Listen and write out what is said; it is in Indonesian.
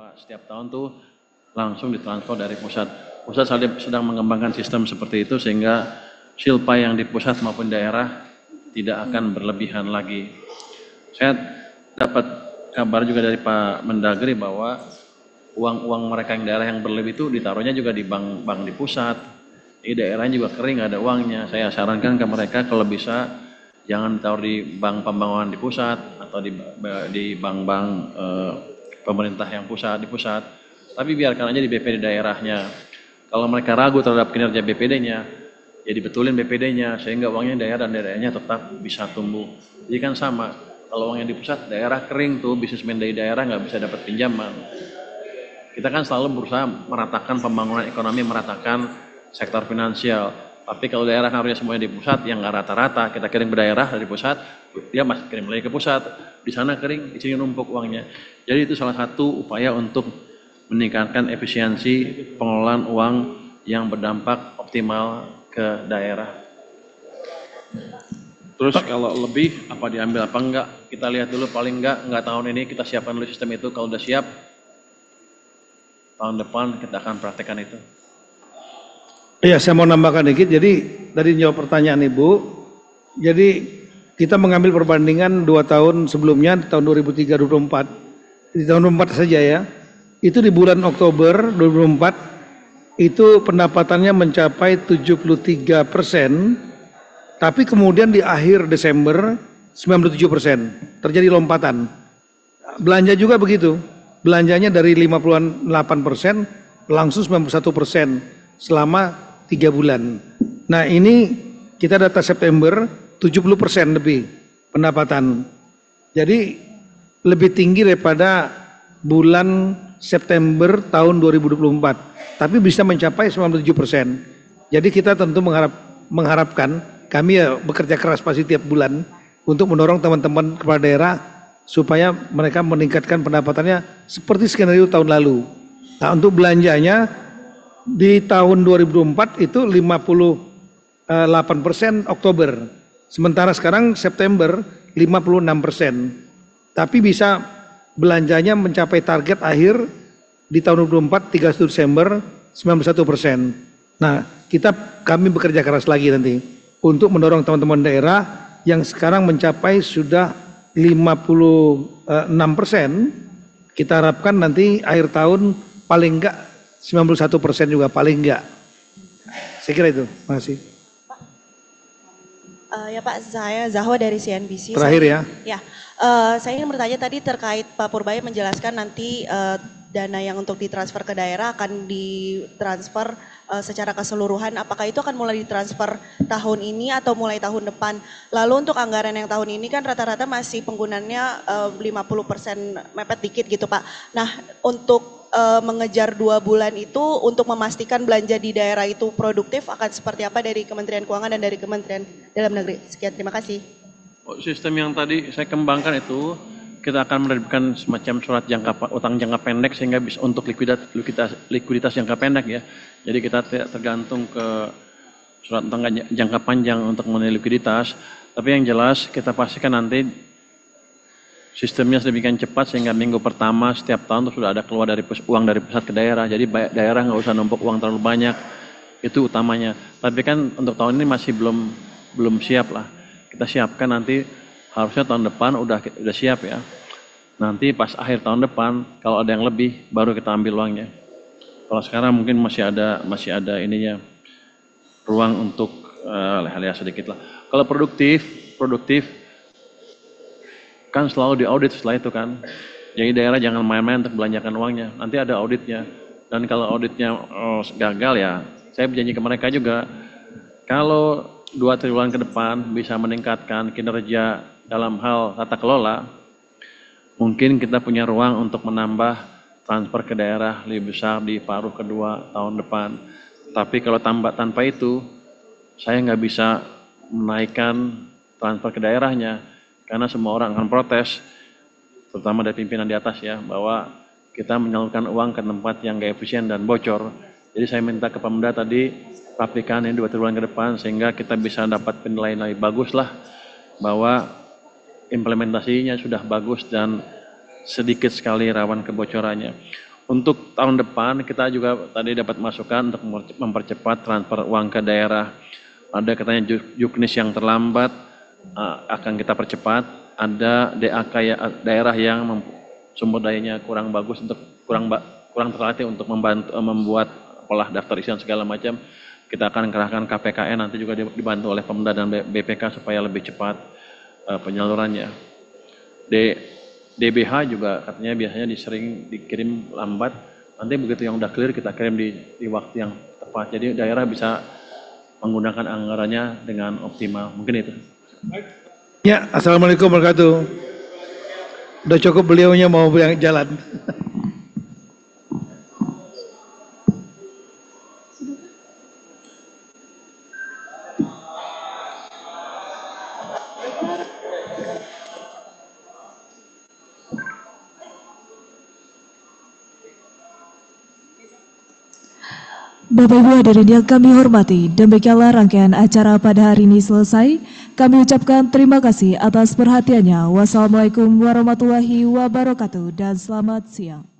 bahwa setiap tahun tuh langsung ditransfer dari pusat. Pusat sedang mengembangkan sistem seperti itu sehingga silpa yang di pusat maupun daerah tidak akan berlebihan lagi. Saya dapat kabar juga dari Pak Mendagri bahwa uang-uang mereka yang daerah yang berlebih itu ditaruhnya juga di bank di pusat. Di daerahnya juga kering, nggak ada uangnya. Saya sarankan ke mereka kalau bisa jangan ditaruh di bank pembangunan di pusat atau di bank-bank pemerintah yang di pusat. Tapi biarkan aja di BPD daerahnya. Kalau mereka ragu terhadap kinerja BPD-nya, ya dibetulin BPD-nya sehingga uangnya daerah dan daerahnya tetap bisa tumbuh. Jadi kan sama, kalau uangnya di pusat, daerah kering tuh, bisnismen dari daerah nggak bisa dapat pinjaman. Kita kan selalu berusaha meratakan pembangunan ekonomi, meratakan sektor finansial. Tapi kalau daerah harusnya semuanya di pusat, yang nggak rata-rata, kita kirim ke daerah dari pusat, dia masih kirim lagi ke pusat. Di sana kering, di sini numpuk uangnya. Jadi itu salah satu upaya untuk meningkatkan efisiensi pengelolaan uang yang berdampak optimal ke daerah. Terus kalau lebih apa diambil apa enggak, kita lihat dulu paling enggak tahun ini kita siapkan dulu sistem itu. Kalau udah siap, tahun depan kita akan praktekkan itu. Iya, saya mau nambahkan dikit. Jadi dari jawab pertanyaan Ibu, jadi kita mengambil perbandingan 2 tahun sebelumnya, tahun 2003-2024. Di tahun 2024 saja ya, itu di bulan Oktober 2024 itu pendapatannya mencapai 73%, tapi kemudian di akhir Desember 97%, terjadi lompatan. Belanja juga begitu, belanjanya dari 58% langsung 91% selama 3 bulan. Nah ini kita data September 70% lebih pendapatan. Jadi lebih tinggi daripada bulan September tahun 2024, tapi bisa mencapai 97%. Jadi kita tentu mengharapkan, kami ya bekerja keras pasti tiap bulan untuk mendorong teman-teman kepala daerah supaya mereka meningkatkan pendapatannya seperti skenario tahun lalu. Nah untuk belanjanya di tahun 2024 itu 58% Oktober, sementara sekarang September 56%, tapi bisa belanjanya mencapai target akhir di tahun 2024 31 Desember 91%. Nah, kami bekerja keras lagi nanti untuk mendorong teman-teman daerah yang sekarang mencapai sudah 56%. Kita harapkan nanti akhir tahun paling enggak 91% juga paling enggak. Saya kira itu. Terima kasih. Ya Pak, saya Zahwa dari CNBC. Terakhir ya. Ya, saya ingin bertanya tadi terkait Pak Purbaya menjelaskan nanti dana yang untuk ditransfer ke daerah akan ditransfer secara keseluruhan. Apakah itu akan mulai ditransfer tahun ini atau mulai tahun depan? Lalu untuk anggaran yang tahun ini kan rata-rata masih penggunaannya 50% mepet dikit gitu Pak. Nah untuk mengejar 2 bulan itu untuk memastikan belanja di daerah itu produktif akan seperti apa dari Kementerian Keuangan dan dari Kementerian Dalam Negeri? Sekian, terima kasih. Sistem yang tadi saya kembangkan itu kita akan menerbitkan semacam surat utang jangka pendek sehingga bisa untuk likuiditas jangka pendek ya. Jadi kita tidak tergantung ke surat utang jangka panjang untuk mengenai likuiditas. Tapi yang jelas kita pastikan nanti sistemnya sedemikian cepat sehingga minggu pertama setiap tahun sudah ada keluar dari uang dari pusat ke daerah. Jadi daerah nggak usah numpuk uang terlalu banyak, itu utamanya. Tapi kan untuk tahun ini masih belum siap lah. Kita siapkan nanti harusnya tahun depan udah siap ya. Nanti pas akhir tahun depan kalau ada yang lebih baru kita ambil uangnya. Kalau sekarang mungkin masih ada ininya ruang untuk leha-leha sedikit lah. Kalau produktif kan selalu diaudit setelah itu kan. Jadi daerah jangan main-main untuk belanjakan uangnya. Nanti ada auditnya. Dan kalau auditnya gagal ya, saya berjanji ke mereka juga, kalau 2 triwulan ke depan bisa meningkatkan kinerja dalam hal tata kelola, mungkin kita punya ruang untuk menambah transfer ke daerah lebih besar di paruh kedua tahun depan. Tapi kalau tanpa itu, saya nggak bisa menaikkan transfer ke daerahnya. Karena semua orang akan protes, terutama dari pimpinan di atas ya, bahwa kita menyalurkan uang ke tempat yang gak efisien dan bocor. Jadi saya minta ke Pemda tadi, pastikan ini 2 triwulan ke depan, sehingga kita bisa dapat penilaian lebih bagus lah, bahwa implementasinya sudah bagus dan sedikit sekali rawan kebocorannya. Untuk tahun depan kita juga tadi dapat masukan untuk mempercepat transfer uang ke daerah. Ada katanya juknis yang terlambat akan kita percepat. Ada DAK daerah yang sumber dayanya kurang bagus untuk kurang terlatih untuk membuat pola daftar isian segala macam. Kita akan kerahkan KPKN nanti juga dibantu oleh Pemda dan BPK supaya lebih cepat penyalurannya. DBH juga katanya biasanya sering dikirim lambat. Nanti begitu yang udah clear kita kirim di waktu yang tepat. Jadi daerah bisa menggunakan anggarannya dengan optimal. Mungkin itu. Ya, assalamualaikum warahmatullahi wabarakatuh. Udah cukup beliaunya mau jalan. Bapak Ibu hadirin yang kami hormati, demikianlah rangkaian acara pada hari ini selesai. Kami ucapkan terima kasih atas perhatiannya. Wassalamualaikum warahmatullahi wabarakatuh dan selamat siang.